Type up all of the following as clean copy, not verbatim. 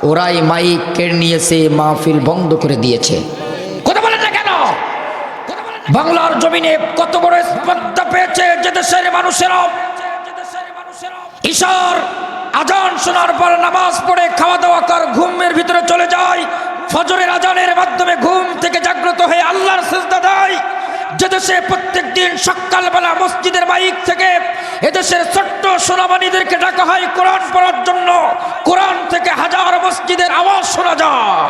ওরাই মাইক কেড়ে নিয়েছে, মাহফিল বন্ধ করে দিয়েছে। কথা বলেন না কেন? বাংলার জমিনে কত বড় স্পর্ধা পেয়েছে যে দেশের মানুষেরা ঈশার আজান শোনার পর নামাজ পড়ে খাওয়া দাওয়া কর ঘুমের ভিতরে চলে যায়, ফজরের আজানের মাধ্যমে ঘুম থেকে জাগ্রত হয়ে আল্লাহর সিজদা দেয়। যে দেশে প্রত্যেক দিন সকালবেলা মসজিদের মাইক থেকে এদেশের ছোট্ট সোনামানিদেরকে ডাকা হয় কোরআন পড়ার জন্য, কোরআন থেকে হাজার মসজিদের আওয়াজ শোনা যায়,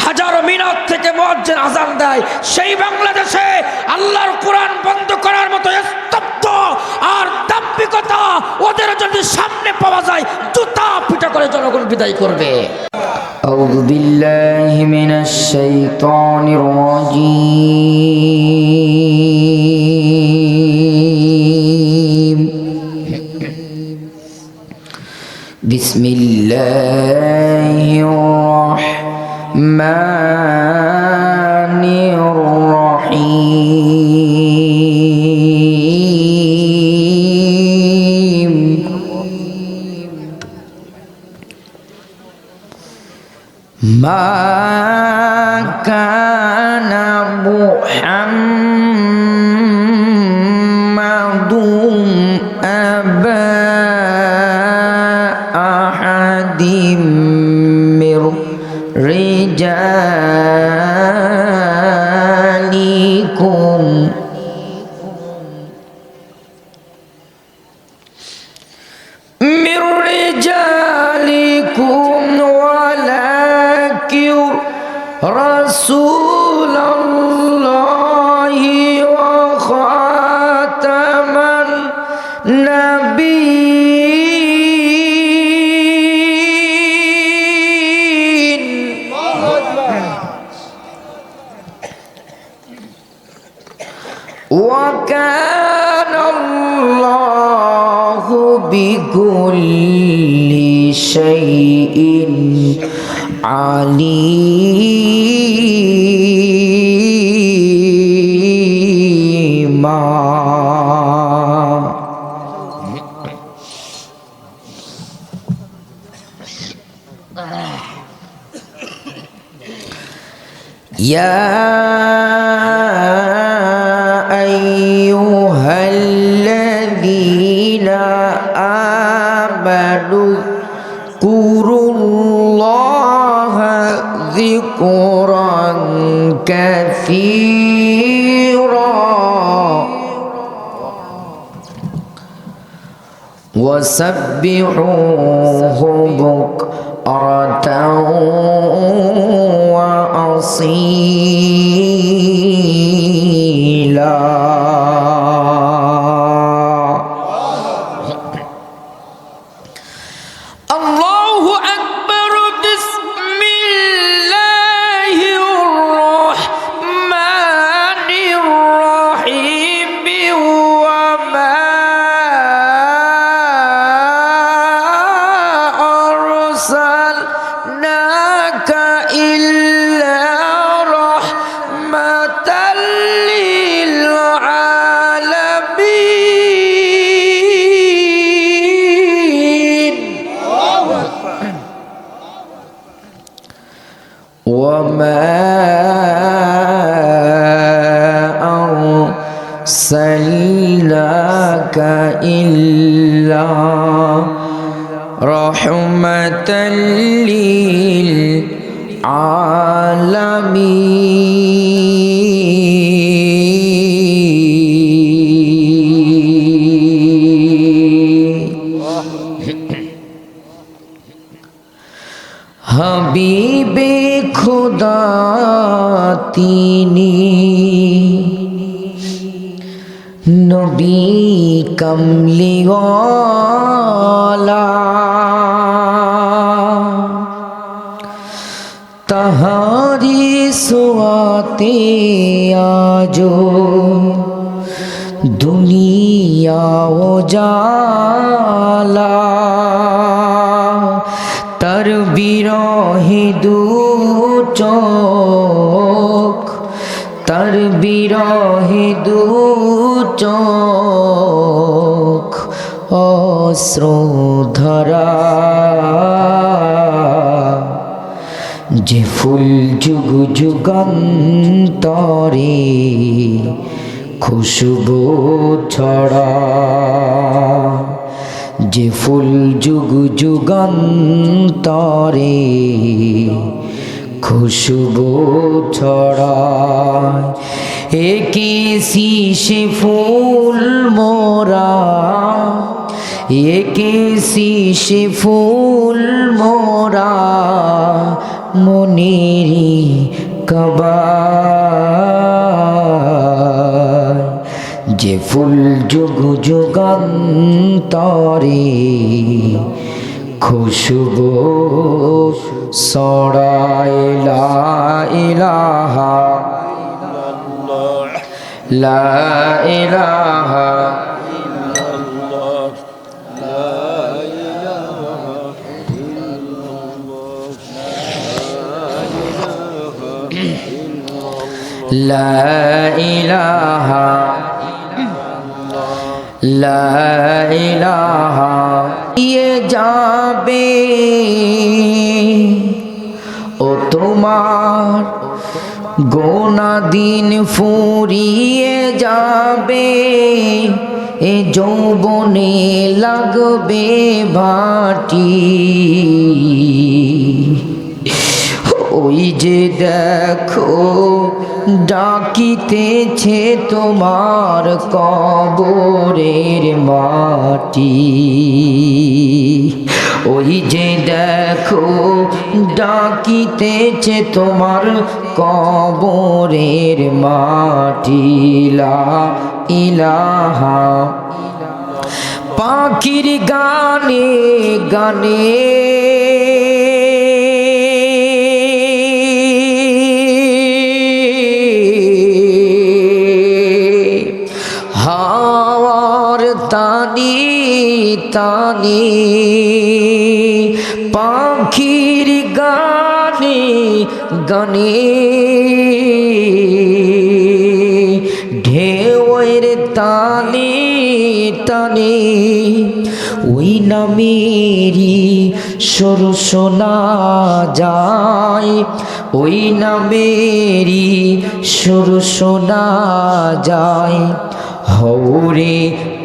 হাজারো মিনার থেকে মুয়াজ্জিন আজান দেয়, সেই বাংলাদেশে আল্লাহর কোরআন বন্ধ করার মতো স্তব্ধ আর দাম্ভিকতা ওদের যদি সামনে পাওয়া যায় জুতা পিটা করে জনগণ বিদায় করবে। আউযু বিল্লাহি মিনাশ শাইতানির রাজীম। বিসমিল্লাহির রাহমানির রাহিম। মা কানা মুহাম্মাদুন আবা আহাদিম মির রিজালিকুম রাসূলুল্লাহি ওয়া খাতামান নাবিয়্যিন। ওয়া কানা আল্লাহু বিকুল্লি শাইইন আলিমা। ইয়া আইয়ুহাল্লাযীনা আমানু কুরুল্লাহা যিকরান কাসীরা ওয়াসাব্বিহুহু বুকরাতাও ওয়া আসীলা। আল্লাহু আকবার। বিসমিল্লাহির রাহমানির রাহিম। ওয়া মা আরসালনাকা ইল্লা রাহমাতাল লিল আলামিন। وما أرسلناك إلا رحمة للعالمين। হাবিবে খোদা তিনি, নবী কামলিওয়ালা, তাহারি সোয়াতে আজো দুনিয়া উজালা। তার বিরহে দু চোখ, তার বিরহে দু চোখ অশ্রু ধরা। যে ফুল যুগ যুগান্তরে খুশবু ছড়া, যে ফুল যুগ যুগান্তরে খুশবু ছড়ায়, একি শীষে ফুল মোরা, একি শীষে ফুল মোরা মনেরি কাবায়, যে ফুল যুগ যুগান্তরে খুশবু ছড়ায়। লা ইলাহা লা ইলাহা লা ইলাহা লা ইলাহা ইয়ে যাবে ও তোমার গোনা দিন ফুরিয়ে যাবে, এ যৌবনে লাগবে ভাটি, ওই যে দেখো ডাকিতেছে তোমার কবরের মাটি, ওই যে দেখো ডাকিতেছে তোমার কবরের মাটি। লা ইলাহা পাখির গানে গানে হাওয়ার তানি তানি পাখির গানে গানে ঢেউয়ের তানি তানি ওই নামেরই সুর শোনা যায়, ওই নামেরই সুর শোনা যায়। হৌরে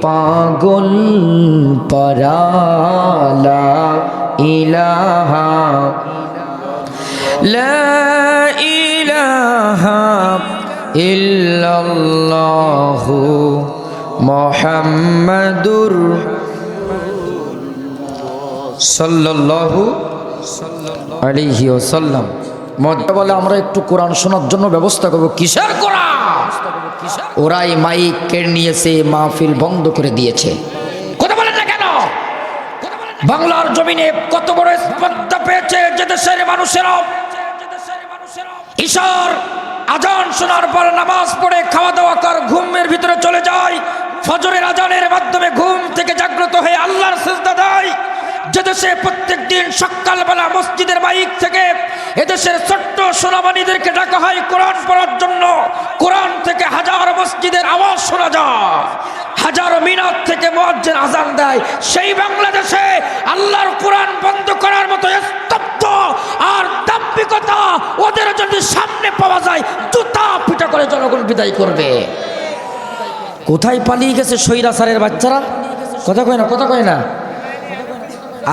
পাগল পারা লা ইলাহা লা ইলাহা ইল্লাল্লাহু মুহাম্মাদুর সাল্লাল্লাহু আলাইহি ওয়াসাল্লাম। মধ্যে বলে আমরা একটু কোরআন শোনার জন্য ব্যবস্থা করব। কিসের কোরআন? ওরাই মাইক কেড়ে নিয়েছে, মাহফিল বন্ধ করে দিয়েছে। কথা বলেন না কেন? বাংলার জমিনে কত বড় স্পর্ধা পেয়েছে যে দেশের মানুষেরা ঈশার আজান শোনার পর নামাজ পড়ে খাওয়া দাওয়া কর ঘুমের ভিতরে চলে যায়, ফজরের আজানের মাধ্যমে ঘুম থেকে জাগ্রত হয়ে আল্লাহর সিজদা দেয়। যে দেশে প্রত্যেক দিন সকালবেলা মসজিদের মাইক থেকে এদেশের ছোট্ট সোনামানিদেরকে ডাকা হয় কোরআন পড়ার জন্য, কোরআন থেকে হাজার মসজিদের আওয়াজ শোনা যায়, হাজারো মিনার থেকে মুয়াজ্জিন আজান দেয়, সেই বাংলাদেশে আল্লাহর কোরআন বন্ধ করার মতো স্তব্ধ আর দাম্ভিকতা ওদের যদি সামনে পাওয়া যায় জুতা পিটা করে জনগণ বিদায় করবে। কোথায় পালিয়ে গেছে স্বৈরাচারের বাচ্চারা? কথা কয় না, কথা কয় না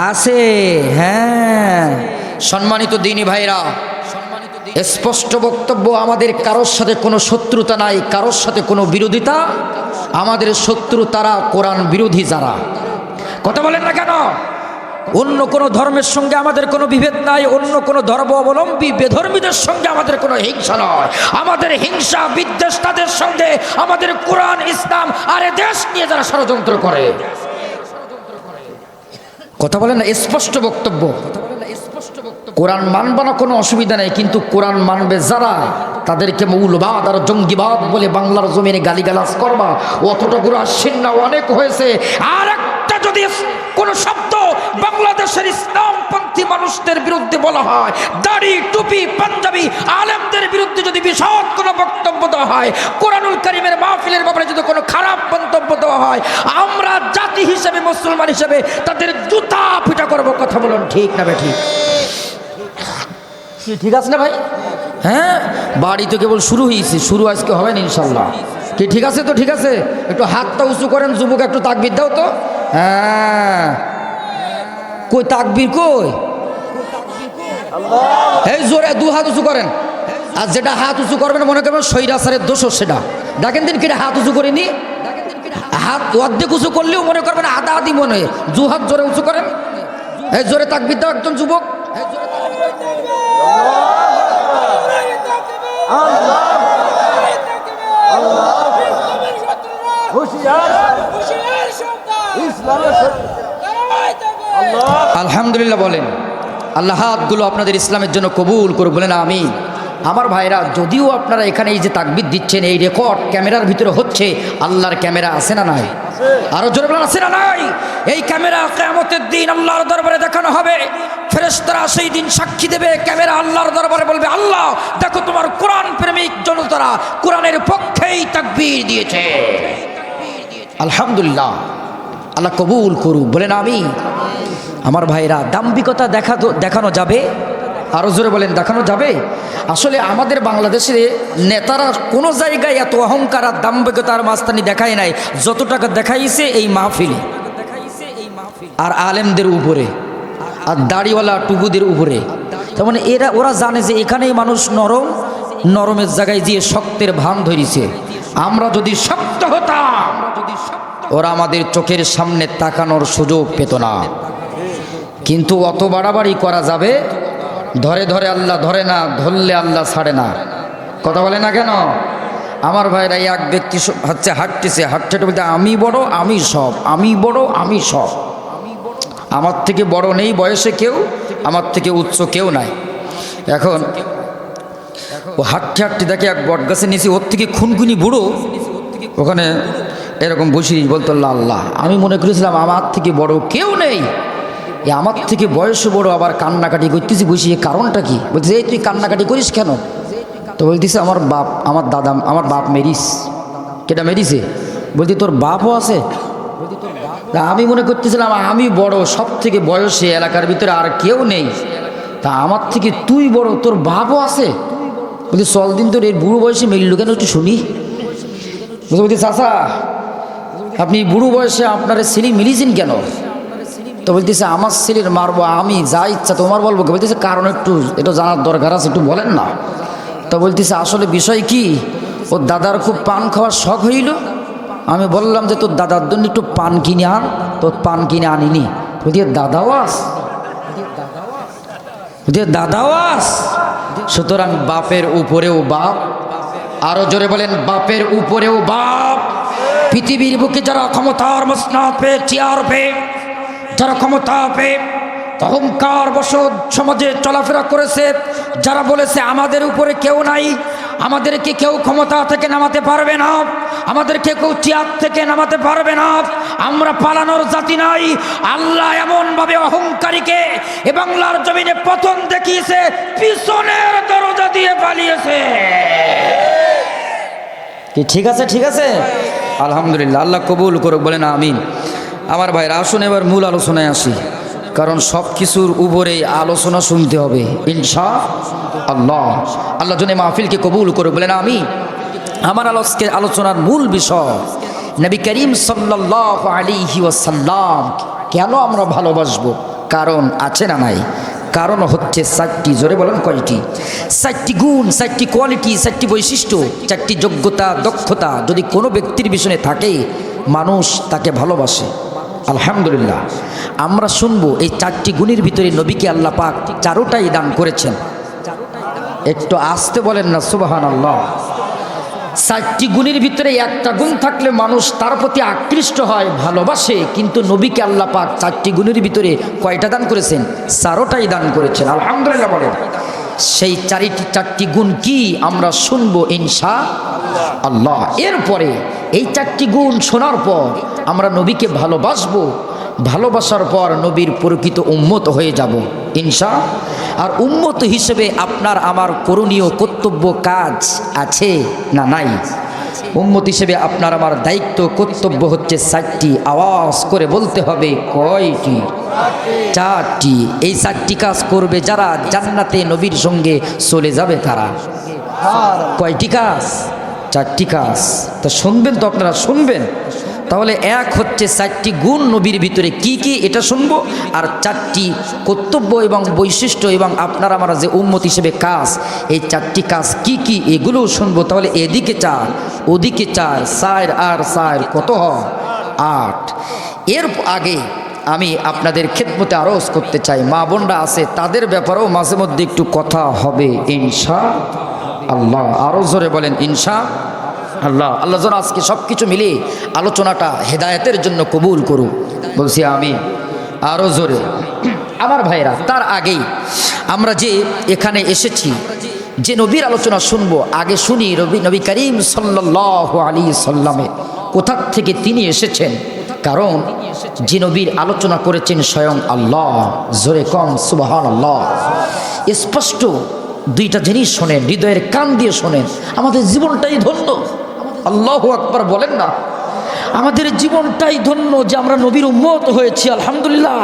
আছে। হ্যাঁ, সম্মানিত দিনী ভাইরা, স্পষ্ট বক্তব্য, আমাদের কারোর সাথে কোনো শত্রুতা নাই, কারোর সাথে কোনো বিরোধিতা। আমাদের শত্রু তারা কোরআন বিরোধী যারা। কথা বলেন না কেন? অন্য কোনো ধর্মের সঙ্গে আমাদের কোনো বিভেদ নাই, অন্য কোনো ধর্ম অবলম্বী বেধর্মীদের সঙ্গে আমাদের কোনো হিংসা নয়। আমাদের হিংসা বিদ্বেষ তাদের সঙ্গে আমাদের কোরআন ইসলাম আর দেশ নিয়ে যারা ষড়যন্ত্র করে। কথা বলেন না, স্পষ্ট বক্তব্য। কোরআন মানবে না কোনো অসুবিধা নেই, কিন্তু কোরআন মানবে যারা তাদেরকে মৌলবাদ আর জঙ্গিবাদ বলে বাংলার জমিনে গালিগালাজ করবা, অতটা গুড়া সিন্না অনেক হয়েছে। আর একটা যদি কোনো শব্দ বাংলাদেশের ইসলামপন্থী মানুষদের বিরুদ্ধে বলা হয়, দাড়ি টুপি পাঞ্জাবি আলেমদের বিরুদ্ধে যদি বিশদ কোনো বক্তব্য দেওয়া হয়, কোরআনুল কারীমের মাহফিলের ব্যাপারে যদি কোনো খারাপ মন্তব্য দেওয়া হয়, আমরা জাতি হিসেবে মুসলমান হিসেবে তাদের জুতা পিটা করব। কথা বলুন ঠিক না ঠিক? কি ঠিক আছে না ভাই? হ্যাঁ, বাড়ি তো কেবল শুরু হয়েছে, শুরু আজকে হবে না ইনশাল্লাহ। কি ঠিক আছে তো? ঠিক আছে, একটু হাতটা উঁচু করেন যুবক, একটু তাকবীর দাও তো। হ্যাঁ, কই তাকবীর কই? এই জোরে দু হাত উঁচু করেন। আর যেটা হাত উঁচু করবেন মনে করবেন স্বৈরাচারের দোষ, সেটা দেখেন দিন কিনা হাত উঁচু করিনি। হাত অর্ধেক উঁচু করলেও মনে করবেন আধা আধি মনে হয়। দু হাত জোরে উঁচু করেন। এই জোরে তাকবীর দাও একজন যুবক। আলহামদুলিল্লাহ বলেন। আল্লাহ হাতগুলো আপনাদের ইসলামের জন্য কবুল করুক, বলেন আমিন। আমার ভাইরা, যদিও আপনারা এখানে এই যে তাকবীর দিচ্ছেন, এই রেকর্ড ক্যামেরার ভিতরে হচ্ছে, আল্লাহর ক্যামেরা আছে না নাই? আরো জোরে বলেন আছে না নাই? এই ক্যামেরা কিয়ামতের দিন আল্লাহর দরবারে দেখানো হবে। ফেরেশতারা সেই দিন সাক্ষী দেবে। ক্যামেরা আল্লাহর দরবারে বলবে, আল্লাহ দেখো তোমার কোরআন প্রেমিক জনতারা কোরআনের পক্ষেই তাকবীর দিয়েছে। আলহামদুলিল্লাহ, আল্লাহ কবুল করুক, বলেন আমিন। আমার ভাইরা, দাম্ভিকতা দেখানো যাবে? আরো জোরে বলেন, দেখানো যাবে? আসলে আমাদের বাংলাদেশে নেতারা কোনো জায়গায় এত অহংকার আর দাম্ভিকতার মাস্তানি দেখায় নাই যত টাকা দেখাইছে এই মাহফিলে আর আলেমদের উপরে আর দাড়িওয়ালা টুকুদের উপরে। তার মানে ওরা জানে যে এখানেই মানুষ নরম, নরমের জায়গায় গিয়ে শক্তের ভান ধরিছে। আমরা যদি শক্ত হতাম, ওরা আমাদের চোখের সামনে তাকানোর সুযোগ পেত না। কিন্তু অত বাড়াবাড়ি করা যাবে? ধরে ধরে আল্লাহ ধরে না, ধরলে আল্লাহ ছাড়ে না। কথা বলে না কেন? আমার ভাইরা, এক ব্যক্তি হচ্ছে হাঁটতে বলতে আমি বড়, আমি সব, আমি বড়, আমি সব। আমার থেকে বড় নেই বয়সে কেউ, আমার থেকে উচ্চ কেউ নাই। এখন ও হাঁটতে দেখে এক বট গাছে নিচে, ওর থেকে খুনখুনি বুড়ো ওখানে এরকম বসি বলতো, আল্লাহ আমি মনে করেছিলাম আমার থেকে বড় কেউ নেই, আমার থেকে বয়স বড়, আবার কান্নাকাটি করতেছি বসিয়ে, কারণটা কি? বলতেছে এই তুই কান্নাকাটি করিস কেন? তো বলতেছে আমার বাপ, আমার দাদা, আমার বাপ মেরিস। কেটা মেরিছে? বলছি তোর বাপও আছে? আমি মনে করতেছিলাম আমি বড়, সব থেকে বয়সে এলাকার ভিতরে আর কেউ নেই, তা আমার থেকে তুই বড়, তোর বাপও আছে? বলছি চল দিন তোর এই বুড়ো বয়সে মিলল কেন একটু শুনি। বলছি চাচা আপনি বুড়ো বয়সে আপনার ছেলে মিলিয়েছেন কেন? তো বলতেছে আমার ছেলের মারবো আমি, যা ইচ্ছা তোমার বলবো। বলতেছে কারণ একটু এটা জানার দরকার আছে, একটু বলেন না। তো বলতেছে আসলে বিষয় কি, ওর দাদার খুব পান খাওয়ার শখ হইল। আমি বললাম যে তোর দাদার জন্য একটু পান কিনে আন, তোর পান কিনে আনিনি। বলতে দাদাও আস, দাদাও আস। সুতরাং বাপের উপরেও বাপ। আরো জোরে বলেন, বাপের উপরেও বাপ। পৃথিবীর বুকে যারা ক্ষমতার মসনদ পেয়ে, চেয়ার পেয়ে, যারা ক্ষমতা পেয়ে অহংকার বশত সমাজে চলাফেরা করেছে, যারা বলেছে আমাদের উপরে কেউ নাই, আমাদেরকে কেউ ক্ষমতা থেকে নামাতে পারবে না, আমাদেরকে কেউ চেয়ার থেকে নামাতে পারবে না, আমরা পালানোর জাতি নাই, আল্লাহ এমনভাবে অহংকারীকে এ বাংলার জমিনে পতন দেখিয়েছে, পিছনের দরজা দিয়ে পালিয়েছে। কি ঠিক আছে? ঠিক আছে, আলহামদুলিল্লাহ, আল্লাহ কবুল করুক, বলেন আমিন। আমার ভাইরা, আসুন এবার মূল আলোচনায় আসি, কারণ সব কিছুর উপরে আলোচনা শুনতে হবে ইনশাআল্লাহ। আল্লাহ জন্য মাহফিলকে কবুল করুক, বলেন আমিন। আমার আলোচনার মূল বিষয় নবী করিম সাল্লাল্লাহু আলাইহি ওয়াসাল্লাম কেন আমরা ভালোবাসবো? কারণ আছে না নাই? কারণ হচ্ছে চারটি। জোরে বলেন কয়টি? চারটি গুণ, চারটি কোয়ালিটি, চারটি বৈশিষ্ট্য, চারটি যোগ্যতা, দক্ষতা যদি কোনো ব্যক্তির পিছনে থাকে, মানুষ তাকে ভালোবাসে। আলহামদুলিল্লাহ, আমরা শুনবো এই চারটি গুণের ভিতরে নবীকে আল্লাহ পাক চারোটাই দান করেছেন। একটু আসতে বলেন না সুবহানাল্লাহ। চারটি গুণের ভিতরে একটা গুণ থাকলে মানুষ তার প্রতি আকৃষ্ট হয়, ভালোবাসে, কিন্তু নবীকে আল্লাহ পাক চারটি গুণের ভিতরে কয়টা দান করেছেন? চারোটাই দান করেছেন। আলহামদুলিল্লাহ বলেন। সেই চারটি গুণ কি আমরা শুনবো ইনশাআল্লাহ। এরপরে এই চারটি গুণ শোনার পর আমরা নবীকে ভালোবাসবো, ভালোবাসার পর নবীর প্রকৃত উম্মত হয়ে যাব ইনশাআল্লাহ। আর উম্মত হিসেবে আপনার আমার করণীয় কর্তব্য কাজ আছে না নাই? উম্মত হিসেবে আপনার আমার দায়িত্ব কর্তব্য হচ্ছে চারটি। আওয়াজ করে বলতে হবে কয়টি? চারটি। এই চারটি কাজ করবে যারা জান্নাতে নবীর সঙ্গে চলে যাবে তারা। কয়টি কাজ? চারটি কাজ। তা শুনবেন তো আপনারা, শুনবেন তাহলে। এক হচ্ছে চারটি গুণ নবীর ভিতরে কি কি এটা শুনবো, আর চারটি কর্তব্য এবং বৈশিষ্ট্য এবং আপনার আমার যে উম্মত হিসেবে কাজ, এই চারটি কাজ কি কি এগুলোও শুনবো। তাহলে এদিকে 4 ওদিকে 4, 4 আর 4 কত হয়? 8। এর আগে আমি আপনাদের খেদমতে আরজ করতে চাই, মা বোনরা আছে তাদের ব্যাপারেও মাঝে মধ্যে একটু কথা হবে ইনশাআল্লাহ। আরও জোরে বলেন ইনশাআল্লাহ। আল্লাহ যেন আজকে সব কিছু মিলিয়ে আলোচনাটা হেদায়েতের জন্য কবুল করুন, বলছি আমি। আরও জোরে আমার ভাইরা, তার আগেই আমরা যে এখানে এসেছি, যে নবীর আলোচনা শুনবো, আগে শুনি নবী করিম সাল্লাল্লাহু আলাইহি সাল্লামে কোথা থেকে তিনি এসেছেন। কারণ যে নবীর আলোচনা করেছেন স্বয়ং আল্লাহ। জোরে কম সুবহানাল্লাহ। স্পষ্ট দুইটা জিনিস শোনেন, হৃদয়ের কান দিয়ে শোনেন, আমাদের জীবনটাই ধন্য। আল্লাহু আকবার বলেন না? আমাদের জীবনটাই ধন্য যে আমরা নবীর উম্মত হয়েছি, আলহামদুলিল্লাহ।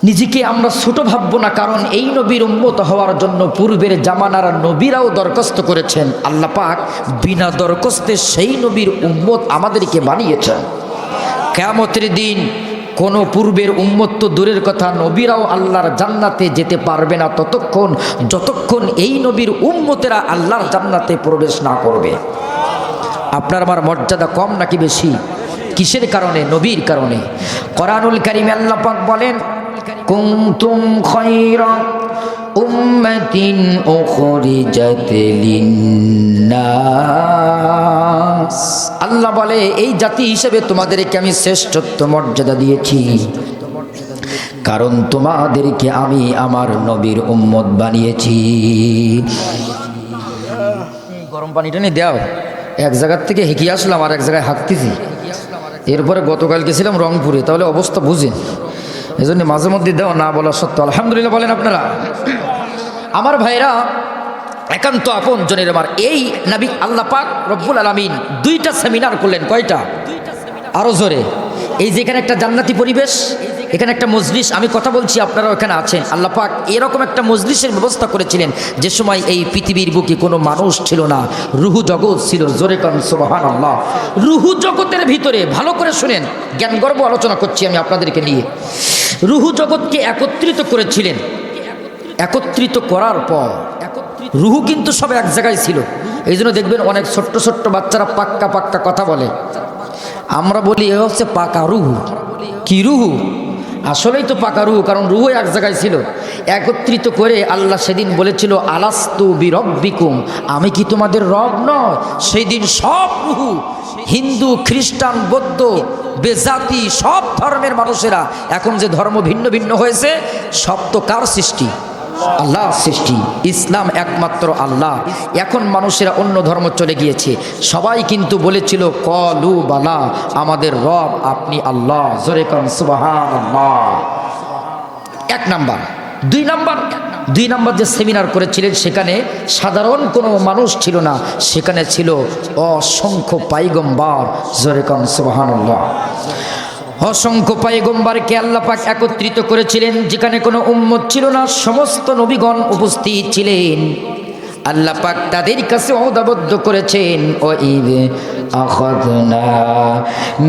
নিজেকে আমরা ছোট ভাববো না, কারণ এই নবীর উম্মত হওয়ার জন্য পূর্বের জামানার নবীরাও দরখাস্ত করেছেন। আল্লাহ পাক বিনা দরখাস্তে সেই নবীর উম্মত আমাদেরকে বানিয়েছেন। কিয়ামতের দিন কোন পূর্বের উম্মত তো দূরের কথা, নবীরাও আল্লাহর জান্নাতে যেতে পারবে না যতক্ষণ এই নবীর উম্মতেরা আল্লাহর জান্নাতে প্রবেশ না করবে। আপনার আমার মর্যাদা কম নাকি বেশি? কিসের কারণে? নবীর কারণে। কোরআনুল কারীমে আল্লাহ পাক বলেন, কুনতুম খায়রা উম্মাতিন উখরিজাত লিন্নাস। আল্লাহ বলে এই জাতি হিসেবে তোমাদেরকে আমি শ্রেষ্ঠত্ব মর্যাদা দিয়েছি, কারণ তোমাদেরকে আমি আমার নবীর উম্মত বানিয়েছি। গরম পানিটা নিয়ে দাও। এক জায়গার থেকে হেঁকে আসলাম আর এক জায়গায় হাঁকতেছি। এরপরে গতকাল গেছিলাম রংপুরে, তাহলে অবস্থা বুঝেন। এই জন্য মাঝে মধ্যে দেওয়া না বলা সত্য। আলহামদুলিল্লাহ বলেন আপনারা। আমার ভাইরা, একান্ত আপন জনের আমার এই নবী আল্লাহ পাক রব্বুল আলামিন 2টা সেমিনার করলেন। কয়টা? আরো জোরে। এই যেখানে একটা জান্নাতি পরিবেশ, এখানে একটা মজলিস, আমি কথা বলছি আপনারা ওখানে আছেন। আল্লাহ পাক এরকম একটা মজলিসের ব্যবস্থা করেছিলেন যে সময় এই পৃথিবীর বুকে কোনো মানুষ ছিল না, রুহু জগৎ ছিল। জোরে কান সুবহানাল্লাহ। রুহু জগতের ভিতরে ভালো করে শুনেন, জ্ঞান গর্ব আলোচনা করছি আমি আপনাদেরকে নিয়ে। রুহু জগৎকে একত্রিত করেছিলেন। একত্রিত করার পর রুহু কিন্তু সব এক জায়গায় ছিল। এই জন্য দেখবেন অনেক ছোট্ট ছোট্ট বাচ্চারা পাক্কা পাক্কা কথা বলে। আমরা বলি এ হচ্ছে পাকা রুহু। কি রুহু? আসলেই তো পাকা রুহু, কারণ রুহু এক জায়গায় ছিল। একত্রিত করে আল্লাহ সেদিন বলেছিল, আলাস্তু বিরব্বিকুম, আমি কি তোমাদের রব নয়? সেই দিন সব রুহু, হিন্দু, খ্রিস্টান, বৌদ্ধ, বেজাতি সব ধর্মের মানুষেরা, এখন যে ধর্ম ভিন্ন ভিন্ন হয়েছে, সব তো কার সৃষ্টি? আল্লাহ সৃষ্টি। ইসলাম একমাত্র আল্লাহ। এখন মানুষেরা অন্য ধর্ম চলে গিয়েছে। সবাই কিন্তু বলেছিল কলু বালা, আমাদের রব আপনি আল্লাহ। জোরে কান সুবহানাল্লাহ। 1 নাম্বার। 2 নাম্বার যে সেমিনার করেছিলেন, সেখানে সাধারণ কোনো মানুষ ছিল না, সেখানে ছিল অসংখ্য পয়গম্বর। জোরে কান সুবহানাল্লাহ। অসংখ্য পয়গম্বরকে আল্লাহ পাক একত্রিত করেছিলেন। যেখানে কোনো উম্মত ছিল না, সমস্ত নবীগণ উপস্থিত ছিলেন। আল্লাহ পাক তাদের কাছে ওয়াদাবদ্ধ করেছেন, ওয়াইদ আখাযনা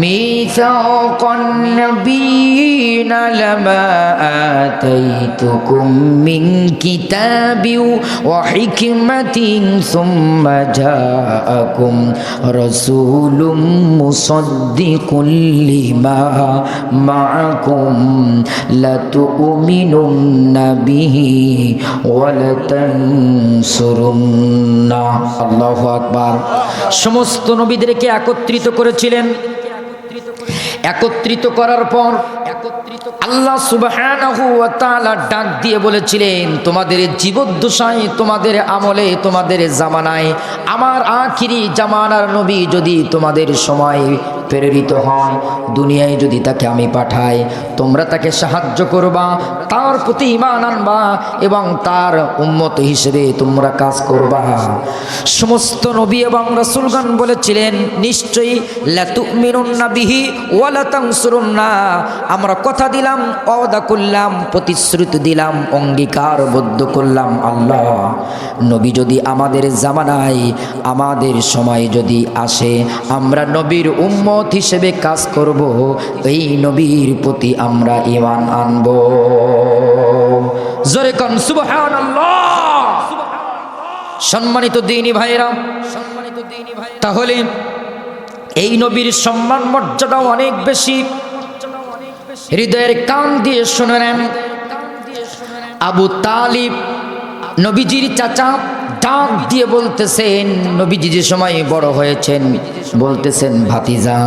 মিসাকান নাবিয়িনা লামা আতাইতুকুম মিন কিতাবিন ওয়া হিকমাতিন সুম্মা জাআকুম রাসূলুম মুসাদ্দিকুল লিমা মাআকুম লাতুমিনুন্না বিহি ওয়া লাতানসুরুন্না। আল্লাহু আকবার। সমস্ত নবীদেরকে একত্রিত করেছিলেন। একত্রিত করার পর আল্লাহ সুবহানাহু ওয়া তাআলা ডাক দিয়ে বলেছিলেন, তোমাদের জীবদ্দশায়, তোমাদের আমলে, তোমাদের জামানায়, আমার আখিরি জামানার নবী যদি তোমাদের সময় প্রেরিত হয়, দুনিয়ায় যদি তাকে আমি পাঠাই, তোমরা তাকে সাহায্য করবা, তার প্রতি ঈমান আনবা এবং তার উম্মত হিসেবে তোমরা কাজ করবা। সমস্ত নবী এবং রাসূলগণ বলেছিলেন, নিশ্চয়ই লা তুমিনুন্না বিহি ওয়া লা তানসুরুন্না, আমরা কথা দিলাম, ওয়াদা করলাম, প্রতিশ্রুতি দিলাম, অঙ্গীকারবদ্ধ করলাম, আল্লাহ নবী যদি আমাদের জামানায় আমাদের সময় যদি আসে, আমরা নবীর উম্মত হিসেবে কাজ করব, এই নবীর প্রতি আমরা ঈমান আনব। জোরে কোন সুবহানাল্লাহ। সম্মানিত দ্বীনী ভাইরা, তাহলে এই নবীর সম্মান মর্যাদা অনেক বেশি। হৃদয়ের কান দিয়ে শুনে নেন, আবু তালিব নবীজির চাচা ডাক দিয়ে বলতেছেন, নবীজি যে সময় বড় হয়েছেন, বলতেছেন, ভাতিজা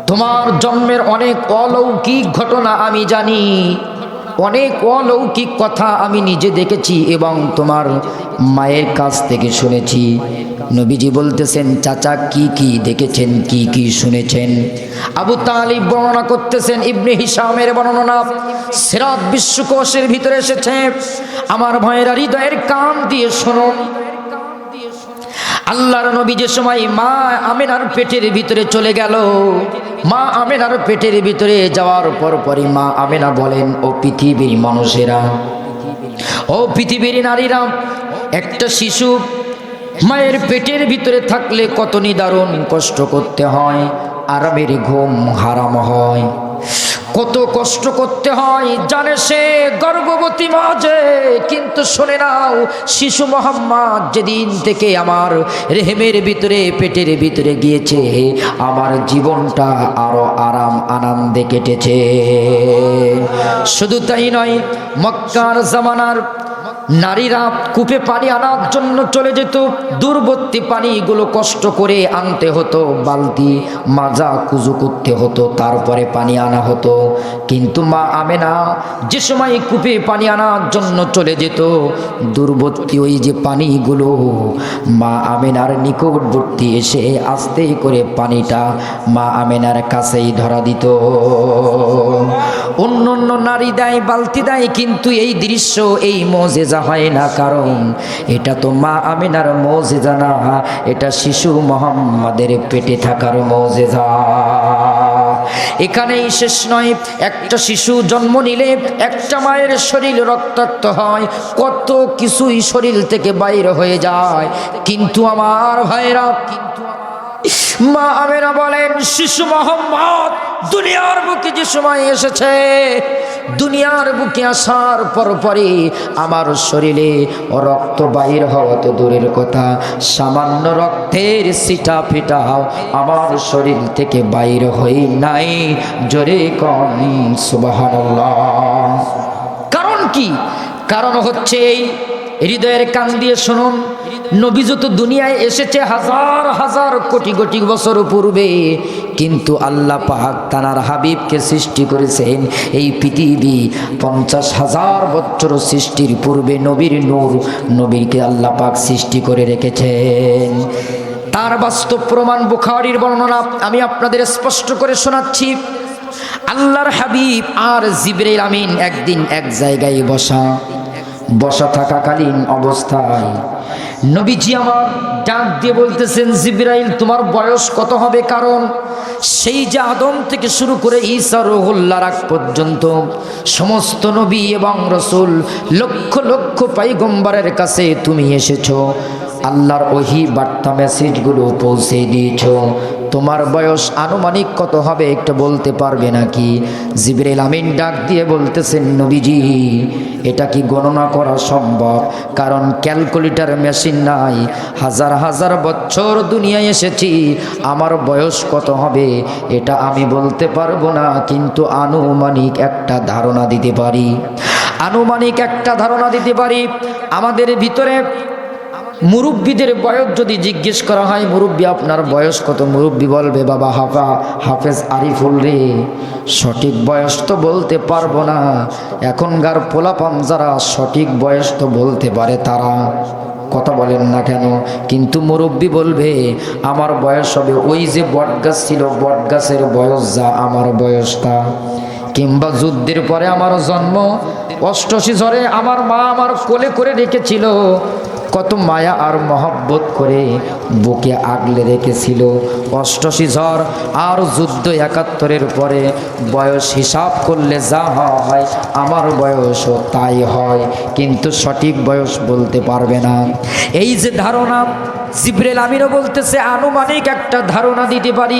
তোমার জন্মের অনেক অলৌকিক ঘটনা আমি জানি, অনেক অলৌকিক কথা আমি নিজে দেখেছি এবং তোমার মায়ের কাছ থেকে শুনেছি। নবীজি বলতেছেন, চাচা কি কি দেখেছেন, কি কি শুনেছেন? আবু তালিব বর্ণনা করতেছেন, ইবনে হিশামের বর্ণনা সিরাত বিশ্বকোষের ভিতরে এসেছে। আমার ভাইয়েরা, হৃদয়ের কান দিয়ে শুনুন। আল্লাহর নবী যে সময় মা আমেনার পেটের ভিতরে চলে গেল, মা আমেনার পেটের ভিতরে যাওয়ার পরই মা আমেনা বলেন, ও পৃথিবীর মানুষেরা, ও পৃথিবীর নারীরা, একটা শিশু মায়ের পেটের ভিতরে থাকলে কত নিদারুণ কষ্ট করতে হয়, আরামের ঘুম হারাম হয়, কত কষ্ট করতে হয় জানে সে গর্ভবতী মা যে। কিন্তু শুনে নাও, শিশু মোহাম্মদ যেদিন থেকে আমার রেহেমের ভিতরে পেটের ভিতরে গিয়েছে, আমার জীবনটা আরো আরাম আনন্দে কেটেছে। শুধু তাই নয়, মক্কার জামানার নারীরা কূপে পানি আনার জন্য চলে যেত, দূরবর্তী পানিগুলো কষ্ট করে আনতে হতো, বালতি মাজা কুজু করতে হতো, তারপরে পানি আনা হতো। কিন্তু মা আমেনা যে সময় কূপে পানি আনার জন্য চলে যেত, দূরবর্তী ওই যে পানিগুলো মা আমেনার নিকটবর্তী এসে আস্তে করে পানিটা মা আমেনার কাছেই ধরা দিত। অন্য অন্য নারী দেয়, বালতি দেয়, কিন্তু এই দৃশ্য, এই মুজিজা হয় না, কারণ এটা তো মা আমিনার মুজিজা না, এটা শিশু মুহাম্মাদের পেটে থাকার মুজিজা। এখানেই শেষ নয়, একটা শিশু জন্ম নিলে একটা মায়ের শরীর রক্তাক্ত হয়, কত কিছুই শরীর থেকে বাইর হয়ে যায়। কিন্তু আমার ভাইরা, মা আমেনা বলেন, শিশু মুহাম্মদ দুনিয়ার বুকে যে সময় এসেছে, দুনিয়ার বুকে আসার পরই আমার শরীরে রক্ত বাইর হওয়া তো দূরের কথা, সামান্য রক্তের সিটা ফিটাও আমার শরীর থেকে বাইর হই নাই। জোরে কোন সুবহানাল্লাহ। কারণ কি? কারণ হচ্ছে এই, হৃদয়ের কান দিয়ে শুনুন, নবী যত দুনিয়ায় এসেছে হাজার হাজার কোটি কোটি বছর পূর্বে, কিন্তু আল্লাহ পাক তার হাবিবকে সৃষ্টি করেছেন এই পৃথিবী 50,000 বছর সৃষ্টির পূর্বে। নবীর নূর, নবীকে আল্লাহ পাক সৃষ্টি করে রেখেছেন। তার বাস্তব প্রমাণ বুখারীর বর্ণনা আমি আপনাদের স্পষ্ট করে শোনাচ্ছি। আল্লাহর হাবিব আর জিবরাইল আমিন একদিন এক জায়গায় বসা থাকাকালীন অবস্থায় নবীজি আমার ডাক দিয়ে বলতেছেন, জিবরাইল তোমার বয়স কত হবে? কারণ সেই যে আদম থেকে শুরু করে ঈসা রুহুল্লাহর আগ পর্যন্ত সমস্ত নবী এবং রসুল, লক্ষ লক্ষ পয়গম্বরের কাছে তুমি এসেছো, আল্লাহর ওহী বার্তা মেসেজগুলো পৌঁছে দিয়েছ, তোমার বয়স আনুমানিক কত হবে একটু বলতে পারবে নাকি? জিবরাইল আমিন ডাক দিয়ে বলতেছেন, নবীজি এটা কি গণনা করা সম্ভব? কারণ ক্যালকুলেটর মেশিন নাই, হাজার হাজার বছর দুনিয়ায় এসেছি, আমার বয়স কত হবে এটা আমি বলতে পারবো না, কিন্তু আনুমানিক একটা ধারণা দিতে পারি, আনুমানিক একটা ধারণা দিতে পারি। আমাদের ভিতরে মুরব্বীদের বয়স যদি জিজ্ঞেস করা হয়, মুরব্বী আপনার বয়স কত? মুরব্বী বলবে, বাবা হাফেজ আরিফুল রে, সঠিক বয়স তো বলতে পারবো না। এখনকার পোলাপান যারা সঠিক বয়স তো বলতে পারে, তারা কথা বলেন না কেন? কিন্তু মুরব্বী বলবে আমার বয়স হবে, ওই যে বটগাছ ছিল বটগাছের বয়স যা আমার বয়সটা, কিংবা যুদ্ধের পরে আমার জন্ম, অষ্টশী ঝড়ে আমার মা আমার কোলে করে রেখেছিল, কত মায়া আর মহব্বত করে বুকে আগলে রেখেছিল। অষ্টশী ঝড় আর যুদ্ধ ৭১-এর পরে বয়স হিসাব করলে যা হয় আমার বয়সও তাই হয়, কিন্তু সঠিক বয়স বলতে পারবে না। এই যে ধারণা, জিবরাইল আমিনও বলতেছে আনুমানিক একটা ধারণা দিতে পারি,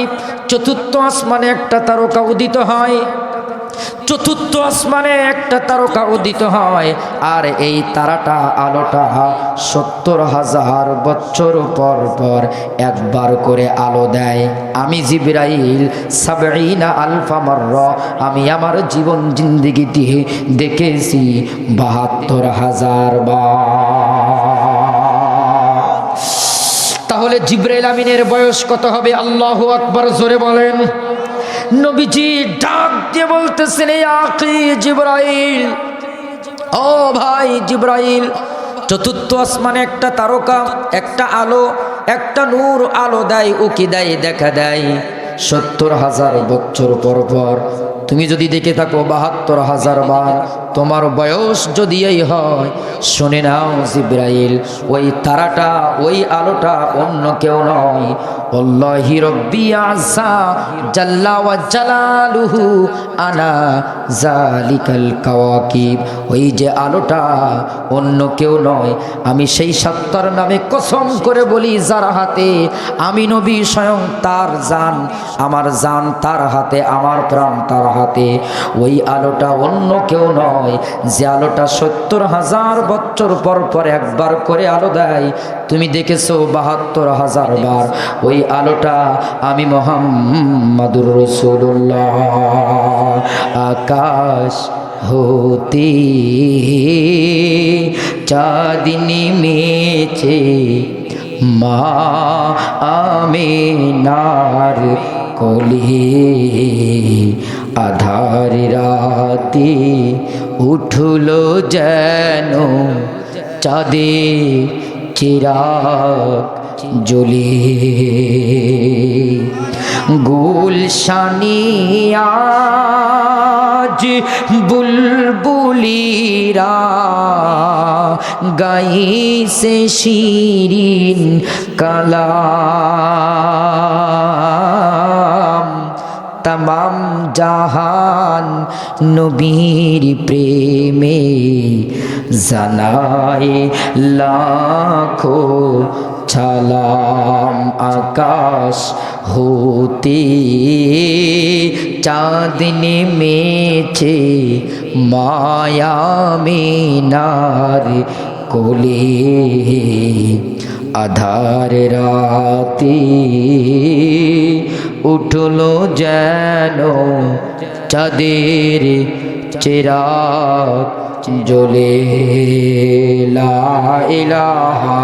চতুর্থ আসমানে একটা তারকা উদিত হয়, চতুর্থ আসমানে একটা তারকা উদিত হয়, আর এই তারাটা আলোটা ৭০,০০০ বছর পর পর একবার করে আলো দেয়। আমি জিবরাইল ৭০ আলফা মাররা, আমি আমার জীবন জিন্দেগিতে দেখেছি ৭২,০০০ বার। তাহলে জিবরাইল আমিনের বয়স কত হবে? আল্লাহু আকবার, জোরে বলেন। নবীজি ডাক দিয়ে বলতেছেন এই আখি জিবরাইল, ও ভাই জিবরাইল, চতুর্থ আসমানে একটা তারকা, একটা আলো, একটা নূর আলো দেয়, উকি দেয়, দেখা দেয় ৭০,০০০ বছর পর পর। তুমি যদি দেখে থাকো ৭২,০০০ বার, তোমার বয়স যদি এই হয়, শুনে নাও জিবরাইল, ওই তারাটা, ওই আলোটা অন্য কেউ নয়, আল্লাহি রব্বি আযা জাল্লা ওয়া জালালুহু আনা জালিকাল কাওয়াকিব। ওই যে আলোটা অন্য কেউ নয়, আমি সেই সত্তার নামে কসম করে বলি যার হাতে আমি নবী স্বয়ং, তার জান, আমার জান তার হাতে, আমার প্রাণ তার হাতে। ওই আলোটা অন্য কেউ নয়, যে আলোটা ৭০,০০০ বছর পর পর একবার করে আলো দেয়। তুমি দেখেছো ৭২,০০০ বার, ওই আলোটা আমি মুহাম্মাদুর রাসূলুল্লাহ। আকাশ হতে চাঁদ নেমেছে মা আমিনার কোলে, আধার রাতে উঠলো যেন চাঁদে চিরাগ জ্বলে, গুলশানি আজ বুলবুলিরা গাইছে শিরিন কালাম, तमाम জাহান নবীর প্রেমে জানায় লাখো সালাম। আকাশ হতে চাঁদ নেমেছে মায়া মিনার কোলে, আধার রাতে উঠলো যেন চাঁদের চিরাগ জ্বলে। লা ইলাহা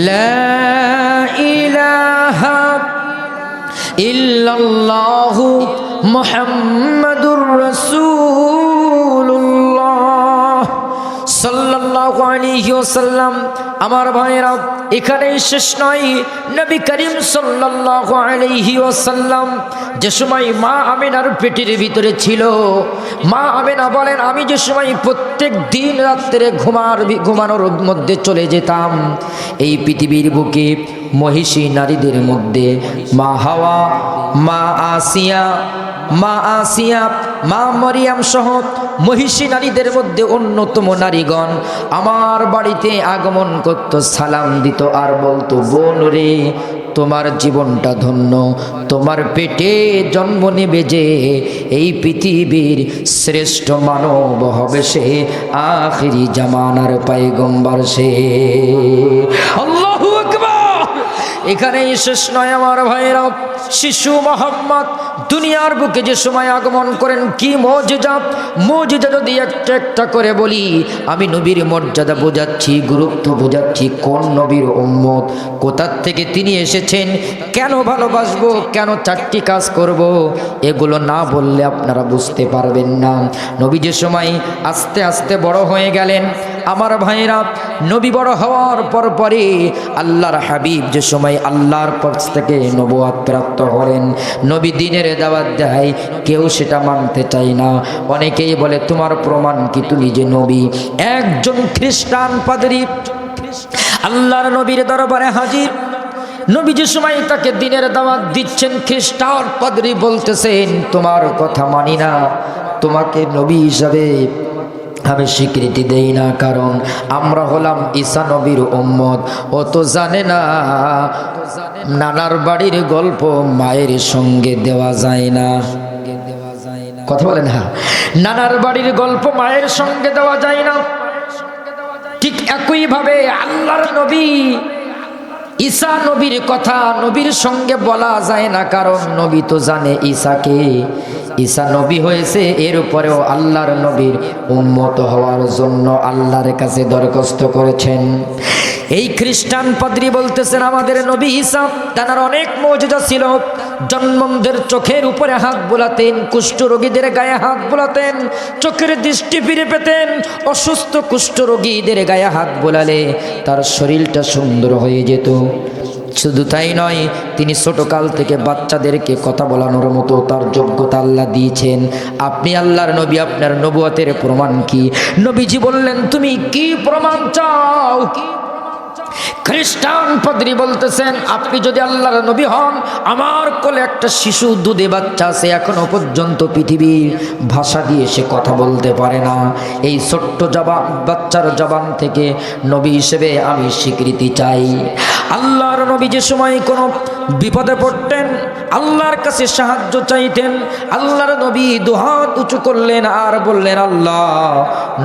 লা ইলাহা ইল্লাল্লাহু মুহাম্মাদুর রাসূলুল্লাহ সাল্লাল্লাহু আলাইহি ওয়াসাল্লাম। আমার ভাইরা, এখানেই শেষ নয়। নবী করিম সাল্লাল্লাহু আলাইহি ওয়াসাল্লাম যে সময় মা আমিনার পেটের ভিতরে ছিল, মা আমিনা বলেন আমি যে সময় প্রত্যেক দিন রাত্রে ঘুমানোর মধ্যে চলে যেতাম, এই পৃথিবীর বুকে মহিষী নারীদের মধ্যে মা হাওয়া, মা আসিয়া, মা মরিয়াম সহ মহিষী নারীদের মধ্যে অন্যতম নারীগণ আমার বাড়িতে আগমন করত, সালাম দিত আর বলতো বোন রে তোমার জীবনটা ধন্য, তোমার পেটে জন্ম নেবে যে এই পৃথিবীর শ্রেষ্ঠ মানব হবে সে, আখিরি জামানার পয়গম্বর সে। আল্লাহু আকবার। এখানেই শেষ নয় আমার ভাইরা। শিশু মোহাম্মদ দুনিয়ার বুকে যে সময় আগমন করেন, কি মুজিজা! মুজিজা যদি একটা একটা করে বলি, আমি নবীর মর্যাদা বোঝাচ্ছি, গুরুত্ব বোঝাচ্ছি, কোন নবীর উম্মত, কোথা থেকে তিনি এসেছেন, কেন ভালোবাসবো, কেন চারটি কাজ করব, এগুলো না বললে আপনারা বুঝতে পারবেন না। নবী যে সময় আস্তে আস্তে বড় হয়ে গেলেন আমার ভাইরা, নবী বড় হওয়ার পরে আল্লাহর হাবিব যে সময় আল্লাহর পক্ষ থেকে নবুয়ত প্রাপ্ত হলেন, নবী দ্বীনের দাওয়াত দেয়, কেউ সেটা মানতে চায় না। অনেকেই বলে তোমার প্রমাণ কি তুমি যে নবী? একজন খ্রিস্টান পাদ্রী আল্লাহর নবীর দরবারে হাজির। নবী যে সময় তাকে দ্বীনের দাওয়াত দিচ্ছেন, খ্রিস্টান পাদ্রী বলতেছেন তোমার কথা মানি না, তোমাকে নবী হিসাবে আমি স্বীকৃতি দেই না, কারণ আমরা হলাম ঈসা নবীর উম্মত। ও তো জানে না নানার বাড়ির গল্প মায়ের সঙ্গে দেওয়া যায় না। কথা বলেন হ্যাঁ, নানার বাড়ির গল্প মায়ের সঙ্গে দেওয়া যায় না। ঠিক একইভাবে আল্লাহর নবী ঈসা নবীর কথা নবীর সঙ্গে বলা যায় না, কারণ নবী তো জানে ঈসাকে, ঈসা নবী হয়েছে, এর উপরেও আল্লাহর নবীর উম্মত হওয়ার জন্য আল্লাহর কাছে দরখাস্ত করেছেন। এই খ্রিস্টান পাদ্রী বলতেছেন আমাদের নবী ঈসা, তার অনেক মুজিজা ছিল। জন্মদের চোখের উপরে হাত বোলাতেন, কুষ্ঠ রোগীদের গায়ে হাত বোলাতেন, চোখের দৃষ্টি ফিরে পেতেন। অসুস্থ কুষ্ঠ রোগীদের গায়ে হাত বোলালে তার শরীরটা সুন্দর হয়ে যেত। শুধু তাই নয়, তিনি ছোটকাল থেকে বাচ্চাদেরকে কথা বলানোর মতো তার যোগ্যতা আল্লাহ দিয়েছেন। আপনি আল্লাহর নবী, আপনার নবুয়তের প্রমাণ কি? নবীজি বললেন তুমি কি প্রমাণ চাও? খ্রিস্টান পাদ্রী বলতেছেন আপনি যদি আল্লাহর নবী হন, আমার কোলে একটা শিশু দুধে বাচ্চা আছে, এখনো পর্যন্ত পৃথিবীর ভাষা দিয়ে সে কথা বলতে পারে না, এই ছোট্ট বাচ্চার জবান থেকে নবী হিসেবে আমি স্বীকৃতি চাই। আল্লাহর নবী যে সময় কোনো বিপদে পড়তেন, আল্লাহর কাছে সাহায্য চাইতেন, আল্লাহর নবী দুহাত উঁচু করলেন আর বললেন আল্লাহ,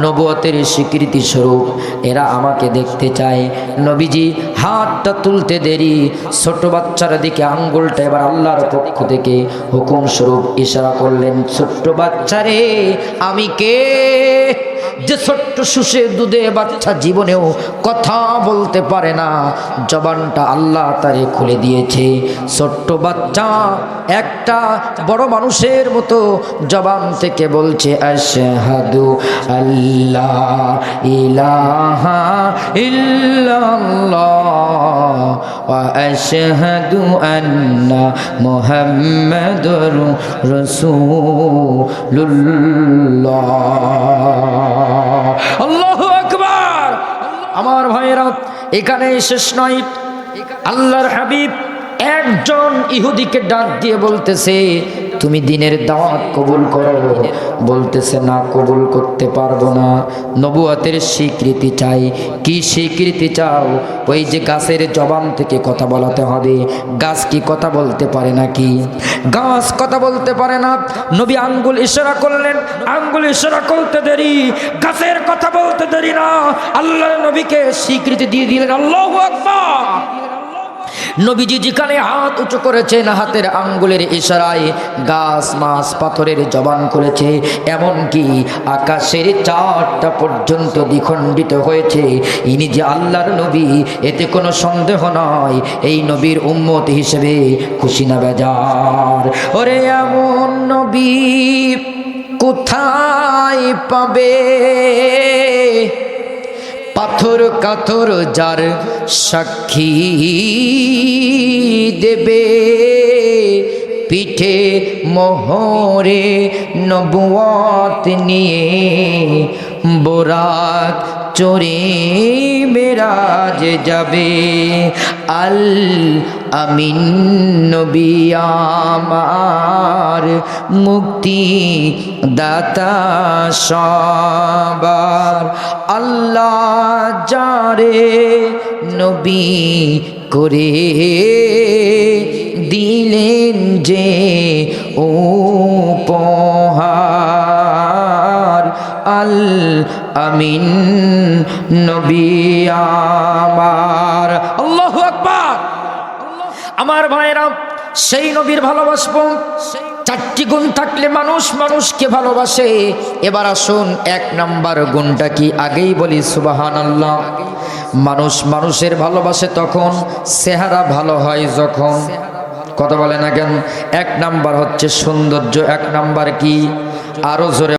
নবুয়তের স্বীকৃতি স্বরূপ এরা আমাকে দেখতে চায়। নবীজি হাতটা তুলতে দেরি, ছোট বাচ্চার দিকে আঙ্গুলটা এবার আল্লাহর পক্ষ থেকে হুকুম স্বরূপ ইশারা করলেন, ছোট্ট বাচ্চারে আমি কে? যে ছোট্ট শুষে দুধে বাচ্চা জীবনেও কথা বলতে পারে না, জবানটা আল্লাহ তারে খুলে দিয়েছে। ছোট্ট বাচ্চা একটা বড় মানুষের মতো জবান থেকে বলছে আশহাদু আল্লাহ ইলাহা ইল্লাল্লাহ ওয়া আশহাদু আন্না মুহাম্মাদুর রাসূলুল্লাহ। আল্লাহু আকবার। আমার ভাইয়েরা, এখানে শেষ নয়। আল্লাহর হাবিব একজন ইহুদিকে ডাক দিয়ে বলতেছে তুমি দ্বীনের দাওয়াত কবুল করো। বলতেছে না, কবুল করতে পারবো না, নবুয়তের স্বীকৃতি চাই। কি স্বীকৃতি চাও? ওই যে গাছের জবান থেকে কথা বলাতে হবে। গাছ কি কথা বলতে পারে নাকি? গাছ কথা বলতে পারে না। নবী আঙ্গুল ইশারা করলেন, আঙ্গুল ইশারা করতে দেরি, গাছের কথা বলতে দেরি না, আল্লাহর নবীকে স্বীকৃতি দিয়ে দিলেন। আল্লাহু আকবার। নবীজি যেখানে হাত উঁচু করেছেন, হাতের আঙ্গুলের ইশারায় গাছ মাছ পাথরের জবান করেছে, এমনকি আকাশের চারটা পর্যন্ত দ্বিখণ্ডিত হয়েছে। ইনি যে আল্লাহর নবী, এতে কোনো সন্দেহ নয়। এই নবীর উম্মত হিসেবে খুশি না বেজার? ওরে এমন নবী কোথায় পাবে? পাথর কাথর যার সাক্ষী দেবে, পিঠে মোহরে নবুয়ত নিয়ে বোরাক চড়ে মেরাজ যাবে। আল আমিন নবী আমার, মুক্তি দাতা সবার। আল্লাহ যারে নবী করে দিলেন যে উপহার, আল আমিন নবী আমার। আল্লাহু আকবার। আমার ভাইরা, সেই নবীর ভালোবাসবো। চারটি গুণ থাকলে মানুষ মানুষকে ভালোবাসে। এবার আসুন 1 নাম্বার গুণটা কি, আগেই বলি সুবহানাল্লাহ। মানুষ মানুষের ভালোবাসে তখন চেহারা ভালো হয় যখন। কথা বলে না কেন? 1 নাম্বার হচ্ছে সৌন্দর্য। 1 নাম্বার কি? আরো জোরে